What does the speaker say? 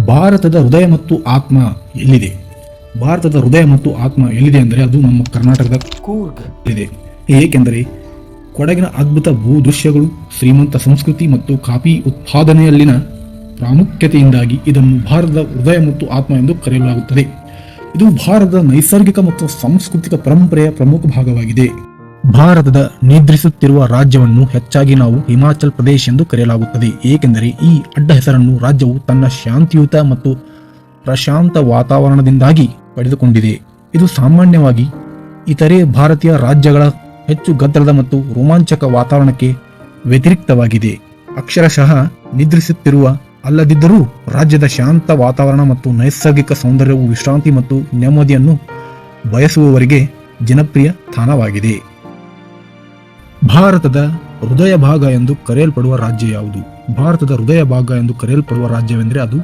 ಭಾರತದ ಹೃದಯ ಮತ್ತು ಆತ್ಮ ಎಲ್ಲಿದೆ? ಭಾರತದ ಹೃದಯ ಮತ್ತು ಆತ್ಮ ಎಲ್ಲಿದೆ ಅಂದರೆ ಅದು ನಮ್ಮ ಕರ್ನಾಟಕದ ಕೂರ್ಗ್ ಇದೆ. ಏಕೆಂದರೆ ಕೊಡಗಿನ ಅದ್ಭುತ ಭೂದೃಶ್ಯಗಳು, ಶ್ರೀಮಂತ ಸಂಸ್ಕೃತಿ ಮತ್ತು ಕಾಫಿ ಉತ್ಪಾದನೆಯಲ್ಲಿನ ಪ್ರಾಮುಖ್ಯತೆಯಿಂದಾಗಿ ಇದನ್ನು ಭಾರತದ ಹೃದಯ ಮತ್ತು ಆತ್ಮ ಎಂದು ಕರೆಯಲಾಗುತ್ತದೆ. ಇದು ಭಾರತದ ನೈಸರ್ಗಿಕ ಮತ್ತು ಸಾಂಸ್ಕೃತಿಕ ಪರಂಪರೆಯ ಪ್ರಮುಖ ಭಾಗವಾಗಿದೆ. ಭಾರತದ ನಿದ್ರಿಸುತ್ತಿರುವ ರಾಜ್ಯವನ್ನು ಹೆಚ್ಚಾಗಿ ನಾವು ಹಿಮಾಚಲ್ ಪ್ರದೇಶ್ ಎಂದು ಕರೆಯಲಾಗುತ್ತದೆ, ಏಕೆಂದರೆ ಈ ಅಡ್ಡ ಹೆಸರನ್ನು ರಾಜ್ಯವು ತನ್ನ ಶಾಂತಿಯುತ ಮತ್ತು ಪ್ರಶಾಂತ ವಾತಾವರಣದಿಂದಾಗಿ ಪಡೆದುಕೊಂಡಿದೆ. ಇದು ಸಾಮಾನ್ಯವಾಗಿ ಇತರೆ ಭಾರತೀಯ ರಾಜ್ಯಗಳ ಹೆಚ್ಚು ಗದ್ದಲದ ಮತ್ತು ರೋಮಾಂಚಕ ವಾತಾವರಣಕ್ಕೆ ವ್ಯತಿರಿಕ್ತವಾಗಿದೆ. ಅಕ್ಷರಶಃ ನಿದ್ರಿಸುತ್ತಿರುವ ಅಲ್ಲದಿದ್ದರೂ ರಾಜ್ಯದ ಶಾಂತ ವಾತಾವರಣ ಮತ್ತು ನೈಸರ್ಗಿಕ ಸೌಂದರ್ಯವು ವಿಶ್ರಾಂತಿ ಮತ್ತು ನೆಮ್ಮದಿಯನ್ನು ಬಯಸುವವರಿಗೆ ಜನಪ್ರಿಯ ತಾಣವಾಗಿದೆ. ಭಾರತದ ಹೃದಯ ಭಾಗ ಎಂದು ಕರೆಯಲ್ಪಡುವ ರಾಜ್ಯ ಯಾವುದು? ಭಾರತದ ಹೃದಯ ಭಾಗ ಎಂದು ಕರೆಯಲ್ಪಡುವ ರಾಜ್ಯವೆಂದರೆ ಅದು